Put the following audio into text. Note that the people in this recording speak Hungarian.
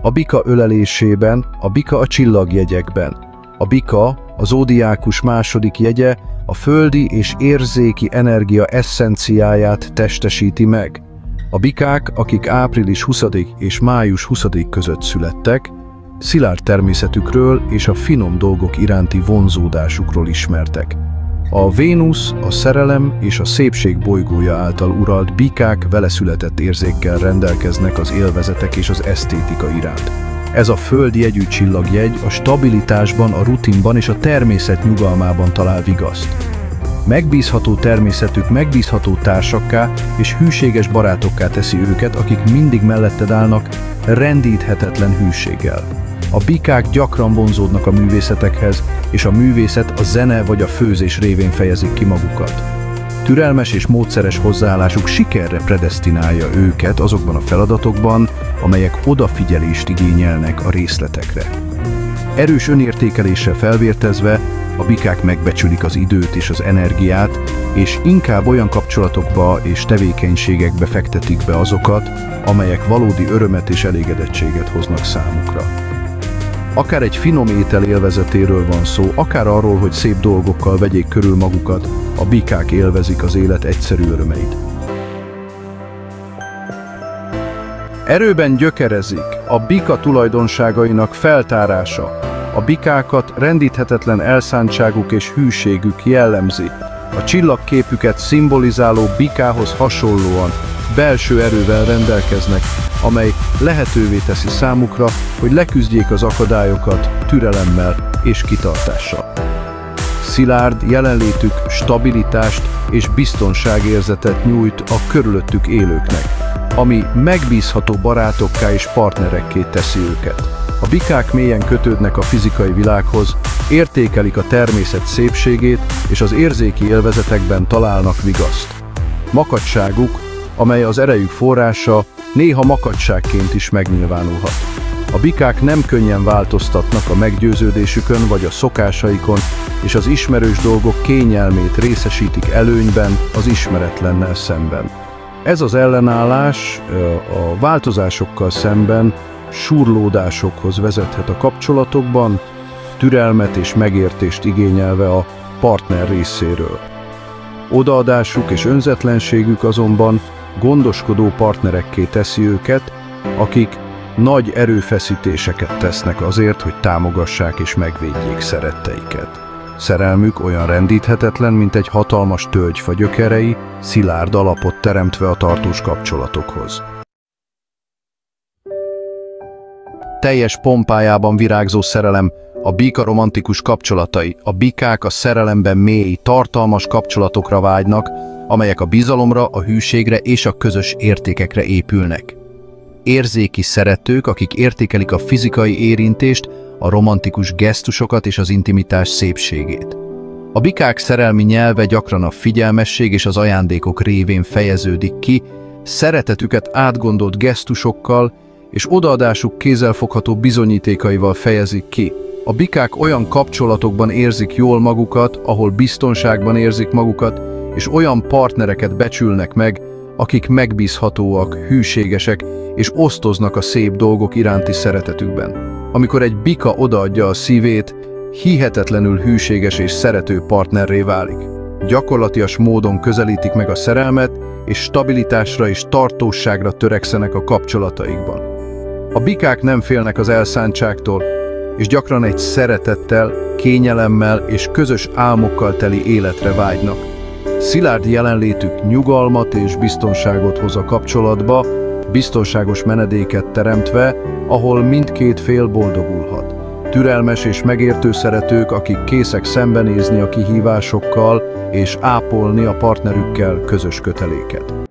A bika ölelésében, a bika a csillagjegyekben. A bika, a zódiákus második jegye, a földi és érzéki energia esszenciáját testesíti meg. A bikák, akik április 20 és május 20 között születtek, szilárd természetükről és a finom dolgok iránti vonzódásukról ismertek. A Vénusz, a szerelem és a szépség bolygója által uralt bikák veleszületett érzékkel rendelkeznek az élvezetek és az esztétika iránt. Ez a földjegyű csillagjegy a stabilitásban, a rutinban és a természet nyugalmában talál vigaszt. Megbízható természetük megbízható társakká és hűséges barátokká teszi őket, akik mindig melletted állnak, rendíthetetlen hűséggel. A bikák gyakran vonzódnak a művészetekhez, és a művészet, a zene vagy a főzés révén fejezik ki magukat. Türelmes és módszeres hozzáállásuk sikerre predesztinálja őket azokban a feladatokban, amelyek odafigyelést igényelnek a részletekre. Erős önértékeléssel felvértezve, a bikák megbecsülik az időt és az energiát, és inkább olyan kapcsolatokba és tevékenységekbe fektetik be azokat, amelyek valódi örömet és elégedettséget hoznak számukra. Akár egy finom étel élvezetéről van szó, akár arról, hogy szép dolgokkal vegyék körül magukat, a bikák élvezik az élet egyszerű örömeit. Erőben gyökerezik a bika tulajdonságainak feltárása. A bikákat rendíthetetlen elszántságuk és hűségük jellemzi. A csillagképüket szimbolizáló bikához hasonlóan belső erővel rendelkeznek, amely lehetővé teszi számukra, hogy leküzdjék az akadályokat türelemmel és kitartással. Szilárd jelenlétük stabilitást és biztonságérzetet nyújt a körülöttük élőknek, ami megbízható barátokká és partnerekké teszi őket. A bikák mélyen kötődnek a fizikai világhoz, értékelik a természet szépségét és az érzéki élvezetekben találnak vigaszt. Makacságuk, amely az erejük forrása, néha makacságként is megnyilvánulhat. A bikák nem könnyen változtatnak a meggyőződésükön vagy a szokásaikon, és az ismerős dolgok kényelmét részesítik előnyben az ismeretlennel szemben. Ez az ellenállás a változásokkal szemben súrlódásokhoz vezethet a kapcsolatokban, türelmet és megértést igényelve a partner részéről. Odaadásuk és önzetlenségük azonban gondoskodó partnerekké teszi őket, akik nagy erőfeszítéseket tesznek azért, hogy támogassák és megvédjék szeretteiket. Szerelmük olyan rendíthetetlen, mint egy hatalmas tölgyfa gyökerei, szilárd alapot teremtve a tartós kapcsolatokhoz. Teljes pompájában virágzó szerelem, a bika romantikus kapcsolatai. A bikák a szerelemben mély, tartalmas kapcsolatokra vágynak, amelyek a bizalomra, a hűségre és a közös értékekre épülnek. Érzéki szeretők, akik értékelik a fizikai érintést, a romantikus gesztusokat és az intimitás szépségét. A bikák szerelmi nyelve gyakran a figyelmesség és az ajándékok révén fejeződik ki, szeretetüket átgondolt gesztusokkal és odaadásuk kézzelfogható bizonyítékaival fejezik ki. A bikák olyan kapcsolatokban érzik jól magukat, ahol biztonságban érzik magukat, és olyan partnereket becsülnek meg, akik megbízhatóak, hűségesek és osztoznak a szép dolgok iránti szeretetükben. Amikor egy bika odaadja a szívét, hihetetlenül hűséges és szerető partnerré válik. Gyakorlatias módon közelítik meg a szerelmet, és stabilitásra és tartóságra törekszenek a kapcsolataikban. A bikák nem félnek az elszántságtól, és gyakran egy szeretettel, kényelemmel és közös álmokkal teli életre vágynak. Szilárd jelenlétük nyugalmat és biztonságot hoz a kapcsolatba, biztonságos menedéket teremtve, ahol mindkét fél boldogulhat. Türelmes és megértő szeretők, akik készek szembenézni a kihívásokkal és ápolni a partnerükkel közös köteléket.